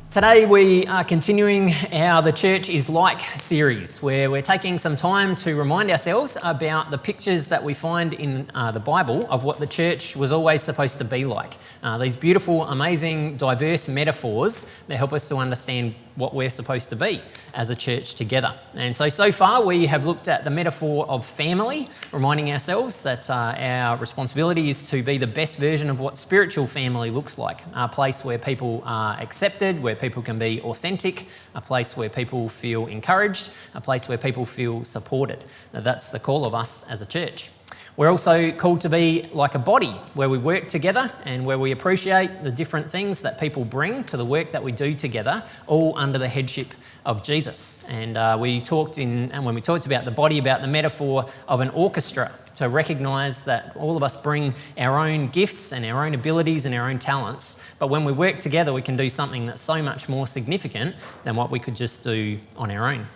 Today we are continuing our The Church is Like series, where we're taking some time to remind ourselves about the pictures that we find in the Bible of what the church was always supposed to be like. These beautiful, amazing, diverse metaphors that help us to understand what we're supposed to be as a church together. And so far we have looked at the metaphor of family, reminding ourselves that our responsibility is to be the best version of what spiritual family looks like, a place where people are accepted, where people can be authentic, a place where people feel encouraged, a place where people feel supported. Now, that's the call of us as a church. We're also called to be like a body where we work together and where we appreciate the different things that people bring to the work that we do together, all under the headship of Jesus. And when we talked about the body, about the metaphor of an orchestra, to recognise that all of us bring our own gifts and our own abilities and our own talents, but when we work together we can do something that's so much more significant than what we could just do on our own.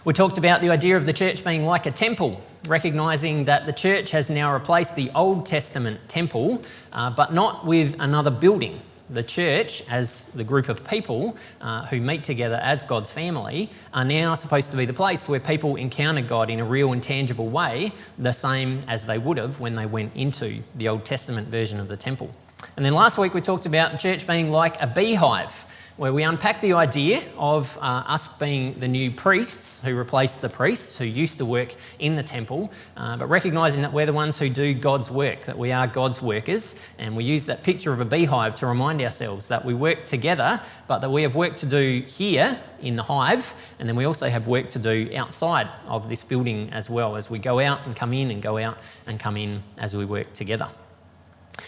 We talked about the idea of the church being like a temple, recognising that the church has now replaced the Old Testament temple, but not with another building. The church, as the group of people who meet together as God's family, are now supposed to be the place where people encounter God in a real and tangible way, the same as they would have when they went into the Old Testament version of the temple. And then last week we talked about the church being like a beehive, where we unpack the idea of us being the new priests who replaced the priests who used to work in the temple, but recognising that we're the ones who do God's work, that we are God's workers, and we use that picture of a beehive to remind ourselves that we work together, but that we have work to do here in the hive, and then we also have work to do outside of this building as well, as we go out and come in and go out and come in as we work together.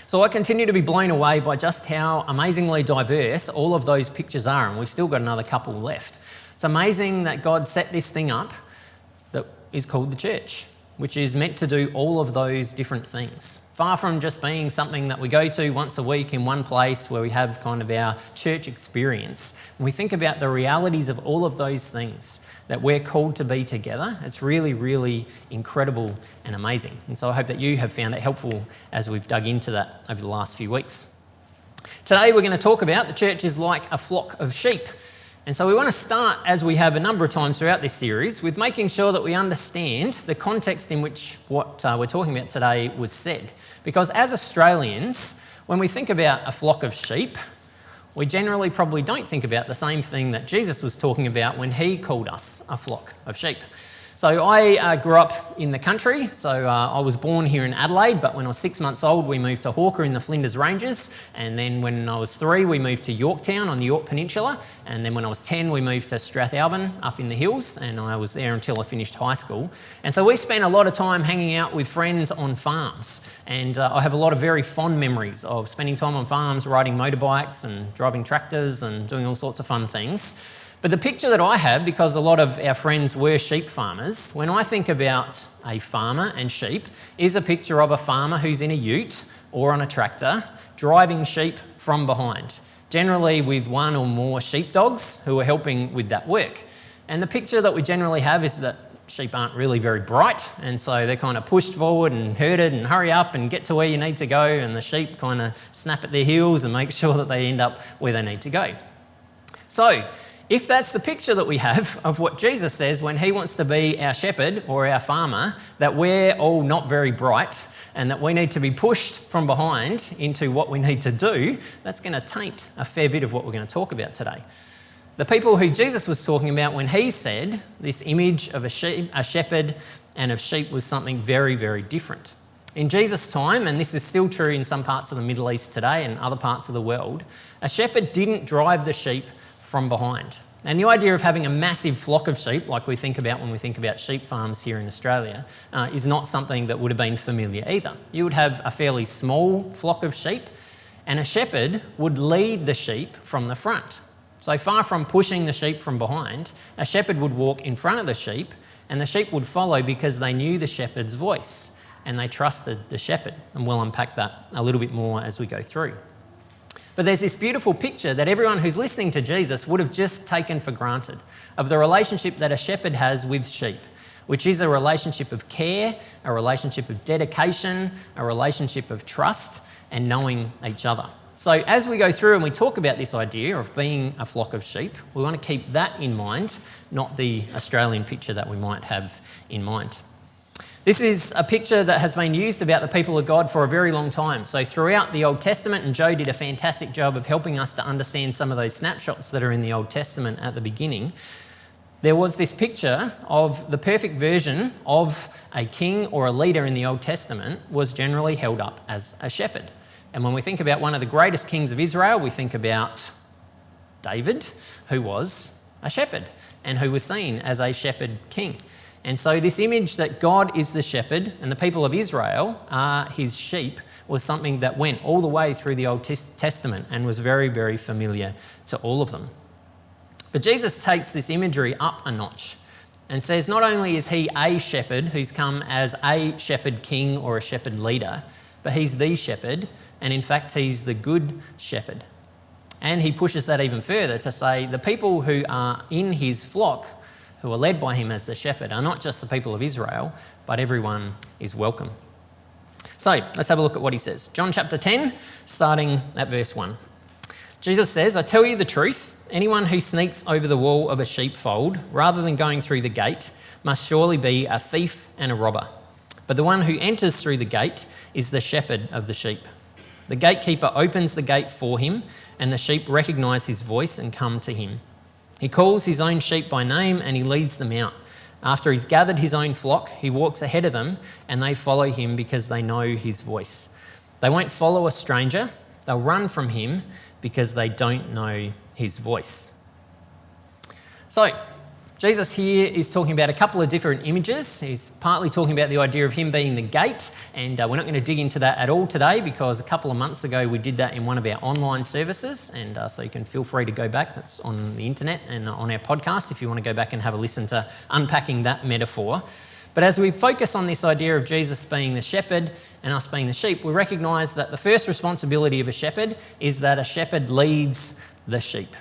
So I continue to be blown away by just how amazingly diverse all of those pictures are, and we've still got another couple left. It's amazing that God set this thing up that is called the church, which is meant to do all of those different things. Far from just being something that we go to once a week in one place where we have kind of our church experience. When we think about the realities of all of those things that we're called to be together, it's really, really incredible and amazing. And so I hope that you have found it helpful as we've dug into that over the last few weeks. Today we're going to talk about the church is like a flock of sheep. And so we want to start, as we have a number of times throughout this series, with making sure that we understand the context in which what we're talking about today was said. Because as Australians, when we think about a flock of sheep, we generally probably don't think about the same thing that Jesus was talking about when he called us a flock of sheep. So I grew up in the country, so I was born here in Adelaide, but when I was 6 months old we moved to Hawker in the Flinders Ranges, and then when I was 3 we moved to Yorktown on the York Peninsula, and then when I was 10 we moved to Strathalbyn up in the hills, and I was there until I finished high school. And so we spent a lot of time hanging out with friends on farms, and I have a lot of very fond memories of spending time on farms, riding motorbikes and driving tractors and doing all sorts of fun things. But the picture that I have, because a lot of our friends were sheep farmers, when I think about a farmer and sheep, is a picture of a farmer who's in a ute or on a tractor driving sheep from behind, generally with one or more sheepdogs who are helping with that work. And the picture that we generally have is that sheep aren't really very bright, and so they're kind of pushed forward and herded and hurry up and get to where you need to go, and the sheep kind of snap at their heels and make sure that they end up where they need to go. So if that's the picture that we have of what Jesus says when he wants to be our shepherd or our farmer, that we're all not very bright and that we need to be pushed from behind into what we need to do, that's going to taint a fair bit of what we're going to talk about today. The people who Jesus was talking about when he said this image of a shepherd and of sheep was something very, very different. In Jesus' time, and this is still true in some parts of the Middle East today and other parts of the world, a shepherd didn't drive the sheep from behind. And the idea of having a massive flock of sheep, like we think about when we think about sheep farms here in Australia, is not something that would have been familiar either. You would have a fairly small flock of sheep, and a shepherd would lead the sheep from the front. So far from pushing the sheep from behind, a shepherd would walk in front of the sheep, and the sheep would follow because they knew the shepherd's voice, and they trusted the shepherd. And we'll unpack that a little bit more as we go through. But there's this beautiful picture that everyone who's listening to Jesus would have just taken for granted of the relationship that a shepherd has with sheep, which is a relationship of care, a relationship of dedication, a relationship of trust and knowing each other. So as we go through and we talk about this idea of being a flock of sheep, we want to keep that in mind, not the Australian picture that we might have in mind. This is a picture that has been used about the people of God for a very long time. So throughout the Old Testament, and Joe did a fantastic job of helping us to understand some of those snapshots that are in the Old Testament at the beginning, there was this picture of the perfect version of a king or a leader in the Old Testament was generally held up as a shepherd. And when we think about one of the greatest kings of Israel, we think about David, who was a shepherd and who was seen as a shepherd king. And so this image that God is the shepherd and the people of Israel are his sheep was something that went all the way through the Old Testament and was very, very familiar to all of them. But Jesus takes this imagery up a notch and says not only is he a shepherd who's come as a shepherd king or a shepherd leader, but he's the shepherd, and in fact he's the good shepherd. And he pushes that even further to say the people who are in his flock, who are led by him as the shepherd, are not just the people of Israel, but everyone is welcome. So let's have a look at what he says. John chapter 10, starting at verse 1. Jesus says, "I tell you the truth, anyone who sneaks over the wall of a sheepfold rather than going through the gate must surely be a thief and a robber. But the one who enters through the gate is the shepherd of the sheep. The gatekeeper opens the gate for him, and the sheep recognise his voice and come to him. He calls his own sheep by name and he leads them out. After he's gathered his own flock, he walks ahead of them and they follow him because they know his voice. They won't follow a stranger, they'll run from him because they don't know his voice." So, Jesus here is talking about a couple of different images. He's partly talking about the idea of him being the gate, and we're not going to dig into that at all today because a couple of months ago we did that in one of our online services, and so you can feel free to go back. That's on the internet and on our podcast if you want to go back and have a listen to unpacking that metaphor. But as we focus on this idea of Jesus being the shepherd and us being the sheep, we recognise that the first responsibility of a shepherd is that a shepherd leads the sheep.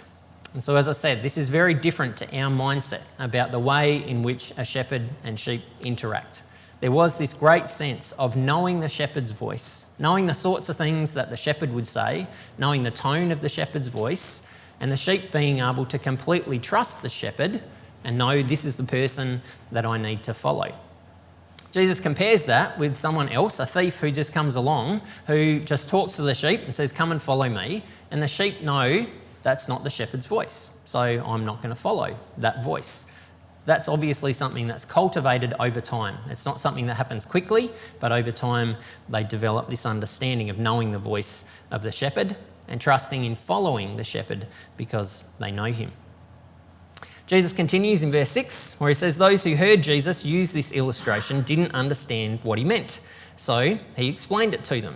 And so, as I said, this is very different to our mindset about the way in which a shepherd and sheep interact. There was this great sense of knowing the shepherd's voice, knowing the sorts of things that the shepherd would say, knowing the tone of the shepherd's voice, and the sheep being able to completely trust the shepherd and know this is the person that I need to follow. Jesus compares that with someone else, a thief who just comes along, who just talks to the sheep and says, "Come and follow me," and the sheep know that's not the shepherd's voice, so I'm not going to follow that voice. That's obviously something that's cultivated over time. It's not something that happens quickly, but over time they develop this understanding of knowing the voice of the shepherd and trusting in following the shepherd because they know him. Jesus continues in verse 6 where he says, "Those who heard Jesus use this illustration didn't understand what he meant, so he explained it to them.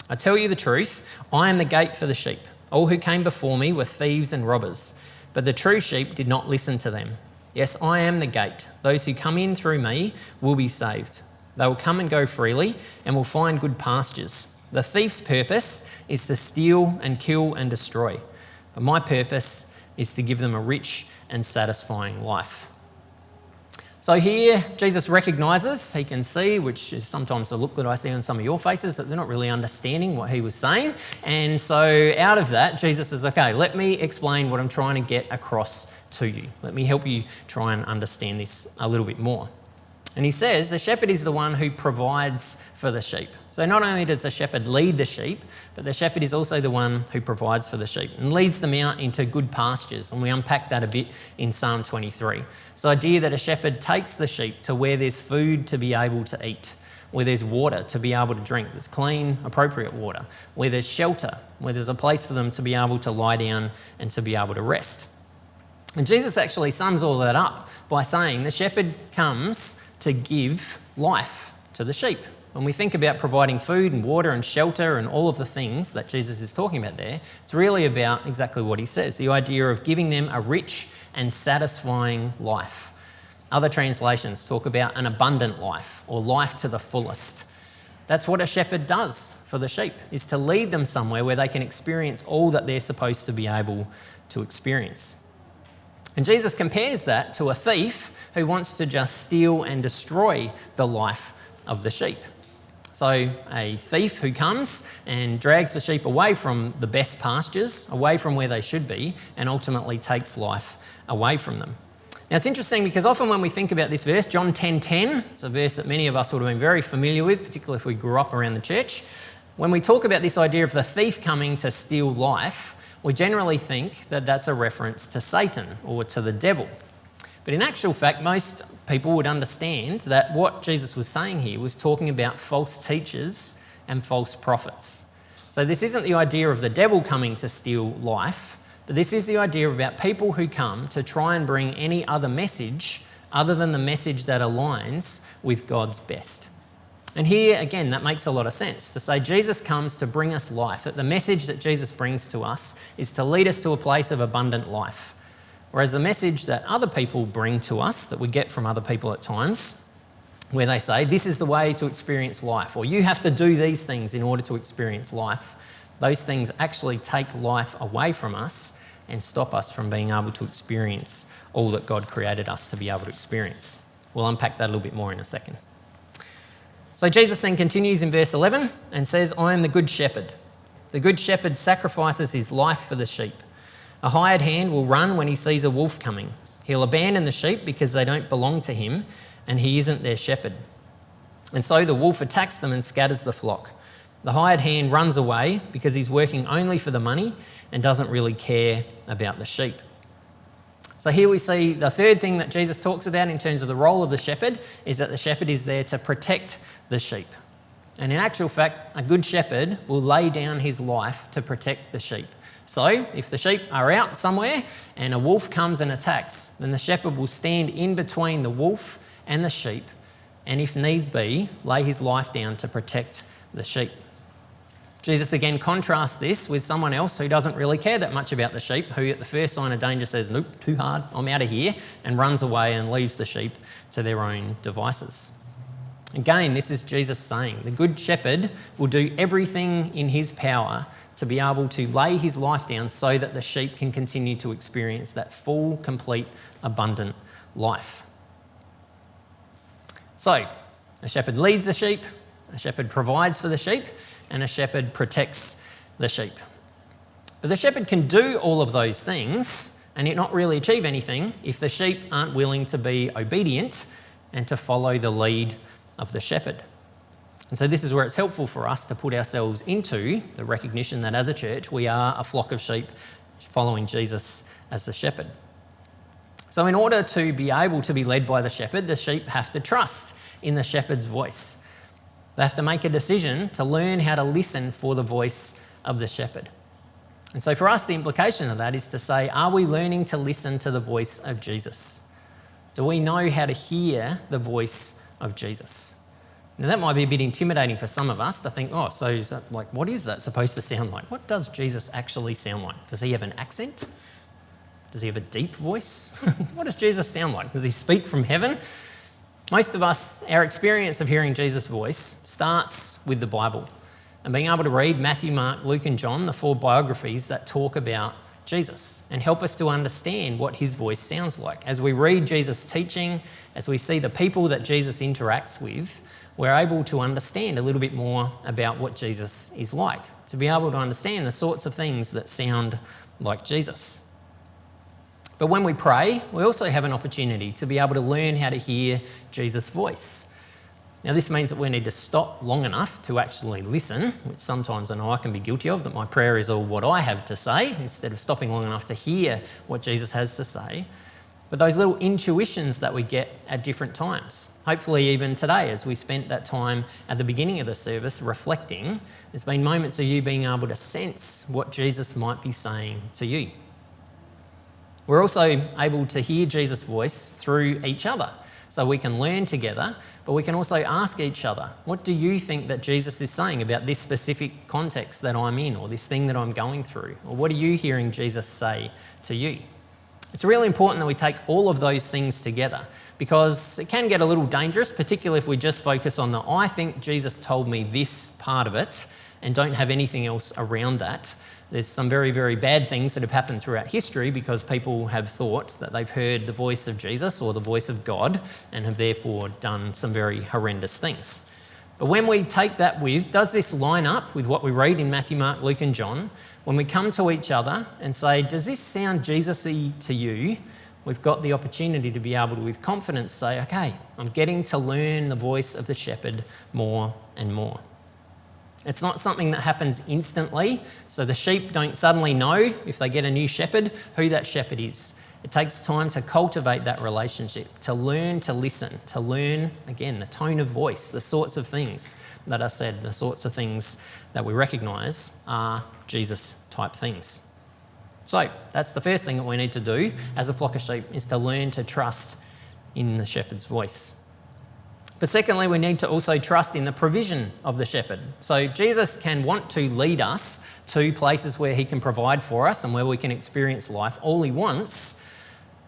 I tell you the truth, I am the gate for the sheep. All who came before me were thieves and robbers, but the true sheep did not listen to them. Yes, I am the gate. Those who come in through me will be saved. They will come and go freely and will find good pastures. The thief's purpose is to steal and kill and destroy, but my purpose is to give them a rich and satisfying life." So here, Jesus recognises, he can see, which is sometimes the look that I see on some of your faces, that they're not really understanding what he was saying. And so out of that, Jesus says, okay, let me explain what I'm trying to get across to you. Let me help you try and understand this a little bit more. And he says the shepherd is the one who provides for the sheep. So not only does the shepherd lead the sheep, but the shepherd is also the one who provides for the sheep and leads them out into good pastures. And we unpack that a bit in Psalm 23. It's the idea that a shepherd takes the sheep to where there's food to be able to eat, where there's water to be able to drink, that's clean, appropriate water, where there's shelter, where there's a place for them to be able to lie down and to be able to rest. And Jesus actually sums all that up by saying the shepherd comes to give life to the sheep. When we think about providing food and water and shelter and all of the things that Jesus is talking about there, it's really about exactly what he says, the idea of giving them a rich and satisfying life. Other translations talk about an abundant life or life to the fullest. That's what a shepherd does for the sheep, is to lead them somewhere where they can experience all that they're supposed to be able to experience. And Jesus compares that to a thief who wants to just steal and destroy the life of the sheep. So a thief who comes and drags the sheep away from the best pastures, away from where they should be, and ultimately takes life away from them. Now it's interesting because often when we think about this verse, John 10:10, it's a verse that many of us would have been very familiar with, particularly if we grew up around the church. When we talk about this idea of the thief coming to steal life, we generally think that that's a reference to Satan or to the devil. But in actual fact, most people would understand that what Jesus was saying here was talking about false teachers and false prophets. So this isn't the idea of the devil coming to steal life, but this is the idea about people who come to try and bring any other message other than the message that aligns with God's best. And here, again, that makes a lot of sense, to say Jesus comes to bring us life, that the message that Jesus brings to us is to lead us to a place of abundant life. Whereas the message that other people bring to us, that we get from other people at times, where they say, this is the way to experience life, or you have to do these things in order to experience life, those things actually take life away from us and stop us from being able to experience all that God created us to be able to experience. We'll unpack that a little bit more in a second. So Jesus then continues in verse 11 and says, I am the good shepherd. The good shepherd sacrifices his life for the sheep. A hired hand will run when he sees a wolf coming. He'll abandon the sheep because they don't belong to him and he isn't their shepherd. And so the wolf attacks them and scatters the flock. The hired hand runs away because he's working only for the money and doesn't really care about the sheep. So here we see the third thing that Jesus talks about in terms of the role of the shepherd is that the shepherd is there to protect the sheep. And in actual fact, a good shepherd will lay down his life to protect the sheep. So if the sheep are out somewhere and a wolf comes and attacks, then the shepherd will stand in between the wolf and the sheep and, if needs be, lay his life down to protect the sheep. Jesus again contrasts this with someone else who doesn't really care that much about the sheep, who at the first sign of danger says, nope, too hard, I'm out of here, and runs away and leaves the sheep to their own devices. Again, this is Jesus saying, the good shepherd will do everything in his power to be able to lay his life down so that the sheep can continue to experience that full, complete, abundant life. So, a shepherd leads the sheep, a shepherd provides for the sheep, and a shepherd protects the sheep. But the shepherd can do all of those things and yet not really achieve anything if the sheep aren't willing to be obedient and to follow the lead of the shepherd. And so this is where it's helpful for us to put ourselves into the recognition that as a church we are a flock of sheep following Jesus as the shepherd. So in order to be able to be led by the shepherd, the sheep have to trust in the shepherd's voice. They have to make a decision to learn how to listen for the voice of the shepherd. And so for us, the implication of that is to say, are we learning to listen to the voice of Jesus? Do we know how to hear the voice of Jesus? Now that might be a bit intimidating for some of us to think, oh, so is that, like, what is that supposed to sound like? What does Jesus actually sound like? Does he have an accent? Does he have a deep voice? What does Jesus sound like? Does he speak from heaven? Most of us, our experience of hearing Jesus' voice starts with the Bible and being able to read Matthew, Mark, Luke and John, the 4 biographies that talk about Jesus and help us to understand what his voice sounds like. As we read Jesus' teaching, as we see the people that Jesus interacts with, we're able to understand a little bit more about what Jesus is like, to be able to understand the sorts of things that sound like Jesus. But when we pray, we also have an opportunity to be able to learn how to hear Jesus' voice. Now, this means that we need to stop long enough to actually listen, which sometimes I know I can be guilty of, that my prayer is all what I have to say, instead of stopping long enough to hear what Jesus has to say. But those little intuitions that we get at different times, hopefully even today as we spent that time at the beginning of the service reflecting, there's been moments of you being able to sense what Jesus might be saying to you. We're also able to hear Jesus' voice through each other. So we can learn together, but we can also ask each other, what do you think that Jesus is saying about this specific context that I'm in, or this thing that I'm going through? Or what are you hearing Jesus say to you? It's really important that we take all of those things together, because it can get a little dangerous, particularly if we just focus on the I think Jesus told me this part of it and don't have anything else around that. There's some very, very bad things that have happened throughout history because people have thought that they've heard the voice of Jesus or the voice of God and have therefore done some very horrendous things. But when we take that does this line up with what we read in Matthew, Mark, Luke and John? When we come to each other and say, does this sound Jesus-y to you? We've got the opportunity to be able to, with confidence, say, okay, I'm getting to learn the voice of the shepherd more and more. It's not something that happens instantly, so the sheep don't suddenly know, if they get a new shepherd, who that shepherd is. It takes time to cultivate that relationship, to learn to listen, to learn, again, the tone of voice, the sorts of things that are said, the sorts of things that we recognise are Jesus-type things. So that's the first thing that we need to do as a flock of sheep, is to learn to trust in the shepherd's voice. But secondly, we need to also trust in the provision of the shepherd. So Jesus can want to lead us to places where he can provide for us and where we can experience life all he wants.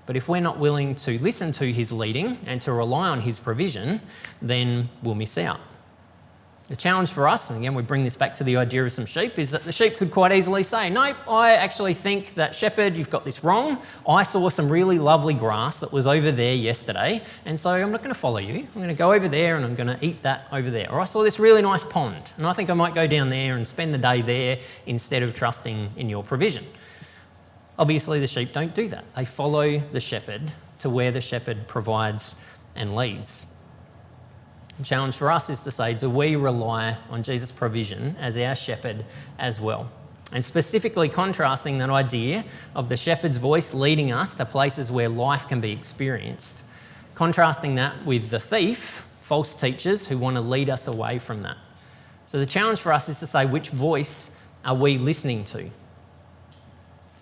But if we're not willing to listen to his leading and to rely on his provision, then we'll miss out. The challenge for us, and again we bring this back to the idea of some sheep, is that the sheep could quite easily say, nope, I actually think that shepherd, you've got this wrong. I saw some really lovely grass that was over there yesterday, and so I'm not going to follow you. I'm going to go over there and I'm going to eat that over there. Or I saw this really nice pond, and I think I might go down there and spend the day there instead of trusting in your provision. Obviously, the sheep don't do that. They follow the shepherd to where the shepherd provides and leads. The challenge for us is to say, do we rely on Jesus' provision as our shepherd as well? And specifically contrasting that idea of the shepherd's voice leading us to places where life can be experienced, contrasting that with the thief, false teachers who want to lead us away from that. So the challenge for us is to say, which voice are we listening to?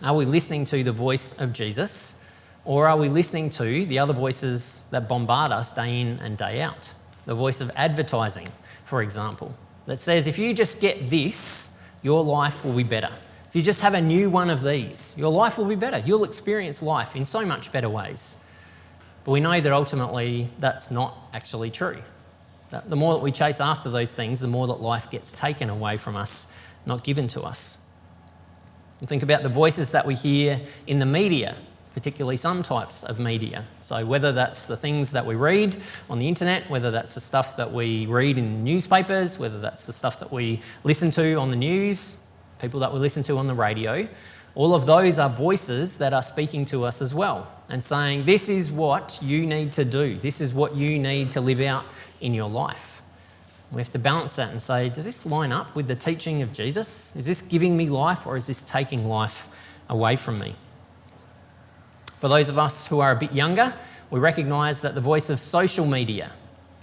Are we listening to the voice of Jesus, or are we listening to the other voices that bombard us day in and day out? The voice of advertising, for example, that says if you just get this, your life will be better. If you just have a new one of these, your life will be better. You'll experience life in so much better ways. But we know that ultimately that's not actually true. That the more that we chase after those things, the more that life gets taken away from us, not given to us. And think about the voices that we hear in the media, particularly some types of media. So whether that's the things that we read on the internet, whether that's the stuff that we read in newspapers, whether that's the stuff that we listen to on the news, people that we listen to on the radio, all of those are voices that are speaking to us as well and saying, this is what you need to do. This is what you need to live out in your life. We have to balance that and say, does this line up with the teaching of Jesus? Is this giving me life, or is this taking life away from me? For those of us who are a bit younger, we recognise that the voice of social media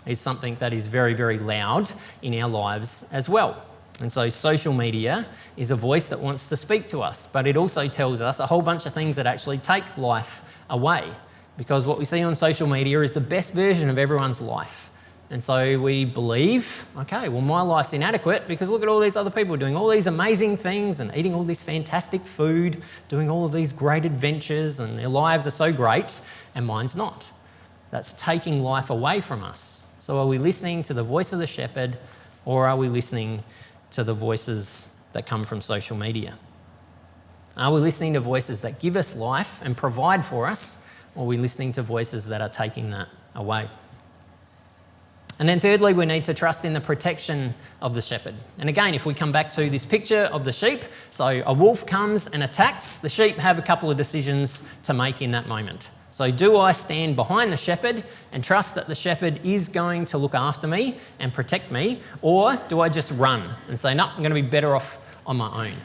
is something that is very, very loud in our lives as well. And so social media is a voice that wants to speak to us, but it also tells us a whole bunch of things that actually take life away, because what we see on social media is the best version of everyone's life. And so we believe, okay, well, my life's inadequate because look at all these other people doing all these amazing things and eating all this fantastic food, doing all of these great adventures, and their lives are so great and mine's not. That's taking life away from us. So are we listening to the voice of the shepherd, or are we listening to the voices that come from social media? Are we listening to voices that give us life and provide for us, or are we listening to voices that are taking that away? And then thirdly, we need to trust in the protection of the shepherd. And again, if we come back to this picture of the sheep, so a wolf comes and attacks, the sheep have a couple of decisions to make in that moment. So do I stand behind the shepherd and trust that the shepherd is going to look after me and protect me, or do I just run and say, no, I'm going to be better off on my own?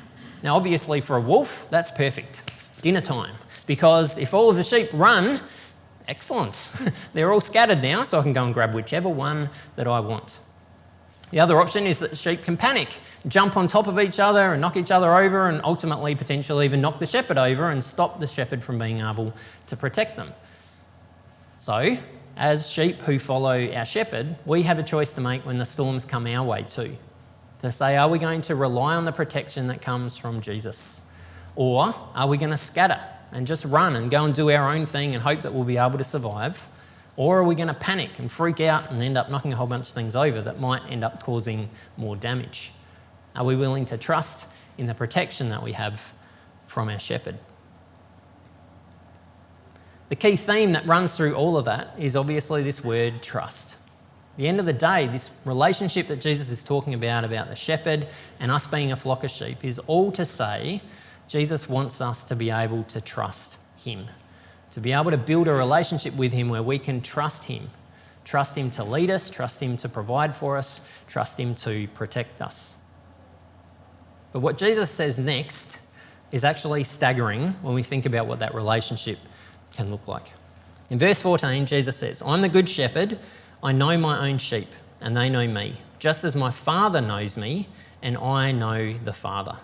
Now, obviously for a wolf, that's perfect. Dinner time. Because if all of the sheep run, excellent. They're all scattered now, so I can go and grab whichever one that I want. The other option is that the sheep can panic, jump on top of each other and knock each other over, and ultimately potentially even knock the shepherd over and stop the shepherd from being able to protect them. So, as sheep who follow our shepherd, we have a choice to make when the storms come our way too. To say, are we going to rely on the protection that comes from Jesus? Or are we going to scatter and just run and go and do our own thing and hope that we'll be able to survive? Or are we going to panic and freak out and end up knocking a whole bunch of things over that might end up causing more damage? Are we willing to trust in the protection that we have from our shepherd? The key theme that runs through all of that is obviously this word trust. At the end of the day, this relationship that Jesus is talking about the shepherd and us being a flock of sheep, is all to say Jesus wants us to be able to trust him, to be able to build a relationship with him where we can trust him to lead us, trust him to provide for us, trust him to protect us. But what Jesus says next is actually staggering when we think about what that relationship can look like. In verse 14, Jesus says, "I'm the good shepherd. I know my own sheep, and they know me, just as my Father knows me, and I know the Father.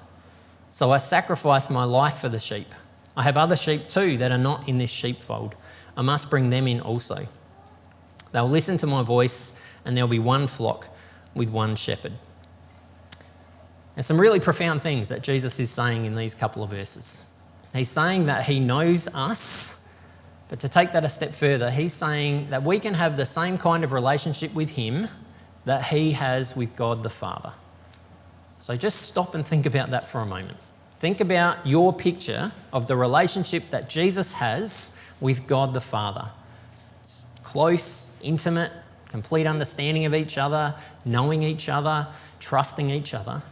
So I sacrifice my life for the sheep. I have other sheep too that are not in this sheepfold. I must bring them in also. They'll listen to my voice, and there'll be one flock with one shepherd." There's some really profound things that Jesus is saying in these couple of verses. He's saying that he knows us, but to take that a step further, he's saying that we can have the same kind of relationship with him that he has with God the Father. So just stop and think about that for a moment. Think about your picture of the relationship that Jesus has with God the Father. It's close, intimate, complete understanding of each other, knowing each other, trusting each other.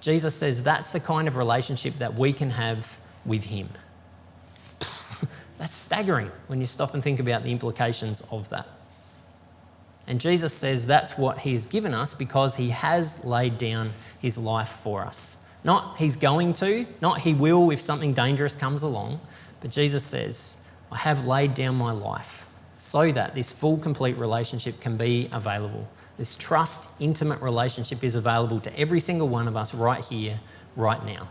Jesus says that's the kind of relationship that we can have with him. That's staggering when you stop and think about the implications of that. And Jesus says that's what he has given us because he has laid down his life for us. Not he's going to, not he will if something dangerous comes along, but Jesus says, I have laid down my life so that this full, complete relationship can be available. This trust, intimate relationship is available to every single one of us right here, right now.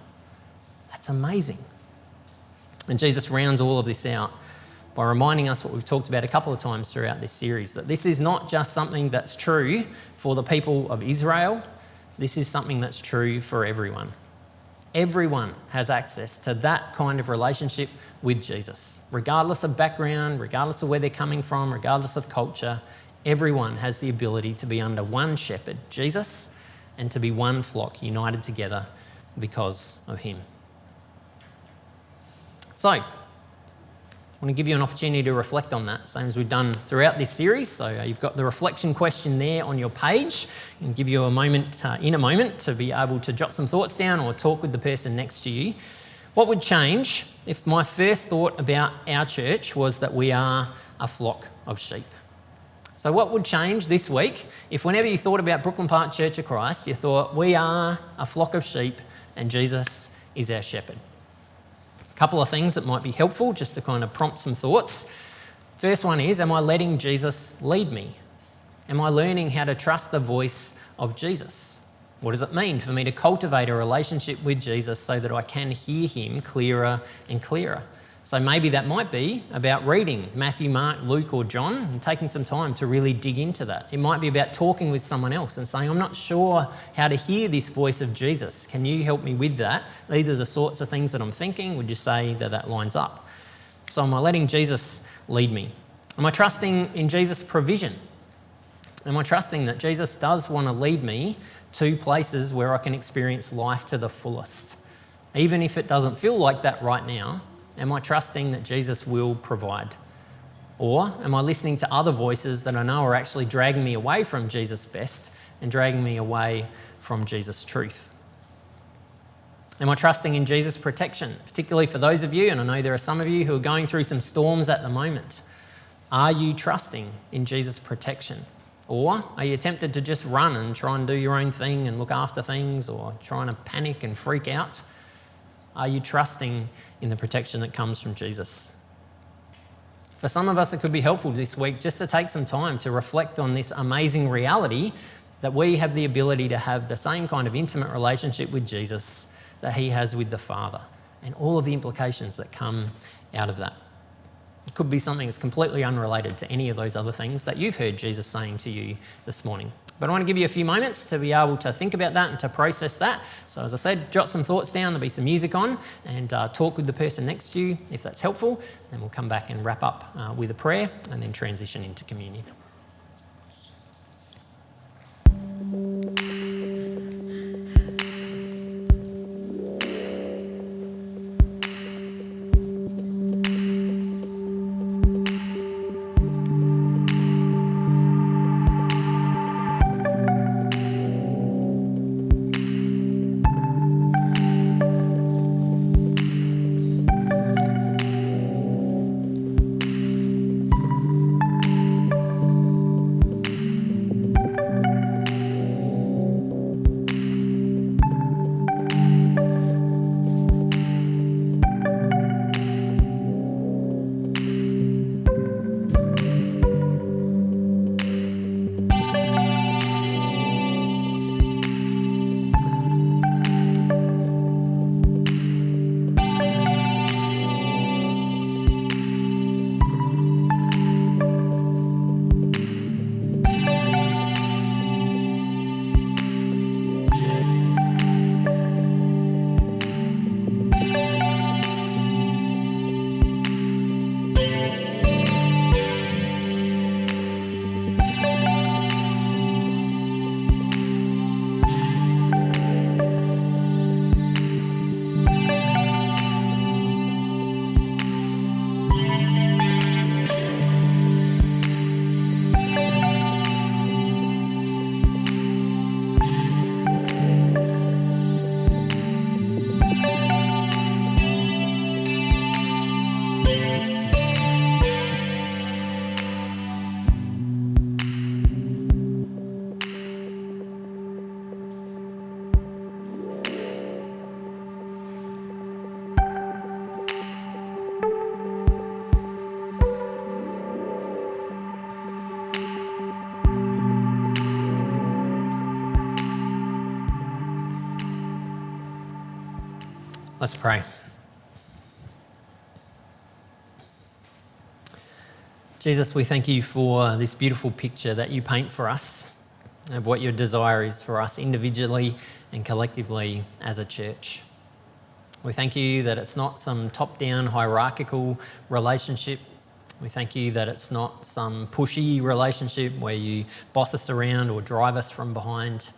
That's amazing. And Jesus rounds all of this out by reminding us what we've talked about a couple of times throughout this series, that this is not just something that's true for the people of Israel, this is something that's true for everyone. Everyone has access to that kind of relationship with Jesus. Regardless of background, regardless of where they're coming from, regardless of culture, everyone has the ability to be under one shepherd, Jesus, and to be one flock united together because of him. So, I want to give you an opportunity to reflect on that, same as we've done throughout this series. So you've got the reflection question there on your page, and give you a moment, in a moment, to be able to jot some thoughts down or talk with the person next to you. What would change if my first thought about our church was that we are a flock of sheep? So what would change this week if whenever you thought about Brooklyn Park Church of Christ, you thought we are a flock of sheep and Jesus is our shepherd? A couple of things that might be helpful just to kind of prompt some thoughts. First one is, am I letting Jesus lead me? Am I learning how to trust the voice of Jesus? What does it mean for me to cultivate a relationship with Jesus so that I can hear him clearer and clearer? So maybe that might be about reading Matthew, Mark, Luke or John and taking some time to really dig into that. It might be about talking with someone else and saying, I'm not sure how to hear this voice of Jesus. Can you help me with that? These are the sorts of things that I'm thinking. Would you say that that lines up? So am I letting Jesus lead me? Am I trusting in Jesus' provision? Am I trusting that Jesus does want to lead me to places where I can experience life to the fullest? Even if it doesn't feel like that right now, am I trusting that Jesus will provide? Or am I listening to other voices that I know are actually dragging me away from Jesus' best and dragging me away from Jesus' truth? Am I trusting in Jesus' protection, particularly for those of you, and I know there are some of you who are going through some storms at the moment. Are you trusting in Jesus' protection? Or are you tempted to just run and try and do your own thing and look after things, or trying to panic and freak out? Are you trusting in the protection that comes from Jesus? For some of us, it could be helpful this week just to take some time to reflect on this amazing reality that we have the ability to have the same kind of intimate relationship with Jesus that he has with the Father, and all of the implications that come out of that. It could be something that's completely unrelated to any of those other things that you've heard Jesus saying to you this morning. But I want to give you a few moments to be able to think about that and to process that. So as I said, jot some thoughts down, there'll be some music on, and talk with the person next to you if that's helpful. Then we'll come back and wrap up with a prayer and then transition into communion. Let's pray. Jesus, we thank you for this beautiful picture that you paint for us of what your desire is for us individually and collectively as a church. We thank you that it's not some top-down hierarchical relationship. We thank you that it's not some pushy relationship where you boss us around or drive us from behind.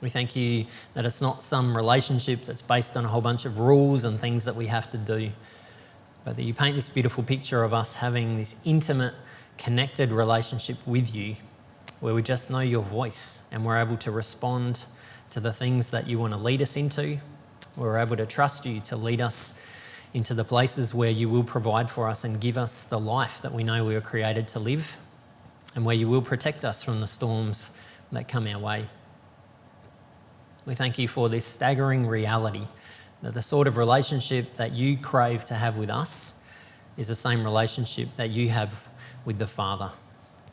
We thank you that it's not some relationship that's based on a whole bunch of rules and things that we have to do, but that you paint this beautiful picture of us having this intimate, connected relationship with you where we just know your voice and we're able to respond to the things that you want to lead us into. We're able to trust you to lead us into the places where you will provide for us and give us the life that we know we were created to live, and where you will protect us from the storms that come our way. We thank you for this staggering reality that the sort of relationship that you crave to have with us is the same relationship that you have with the Father.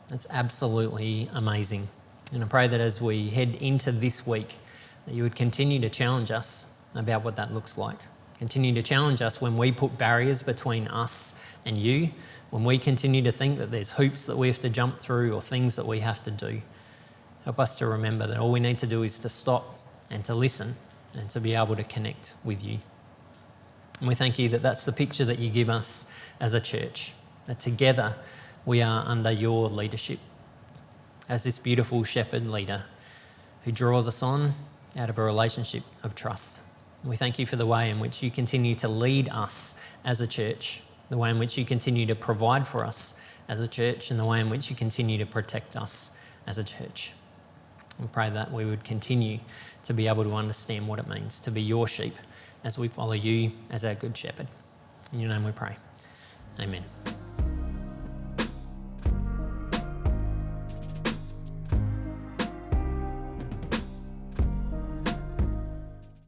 That's absolutely amazing. And I pray that as we head into this week, that you would continue to challenge us about what that looks like. Continue to challenge us when we put barriers between us and you, when we continue to think that there's hoops that we have to jump through or things that we have to do. Help us to remember that all we need to do is to stop and to listen and to be able to connect with you. And we thank you that that's the picture that you give us as a church, that together we are under your leadership as this beautiful shepherd leader who draws us on out of a relationship of trust. And we thank you for the way in which you continue to lead us as a church, the way in which you continue to provide for us as a church, and the way in which you continue to protect us as a church. We pray that we would continue to be able to understand what it means to be your sheep as we follow you as our good shepherd. In your name we pray. Amen.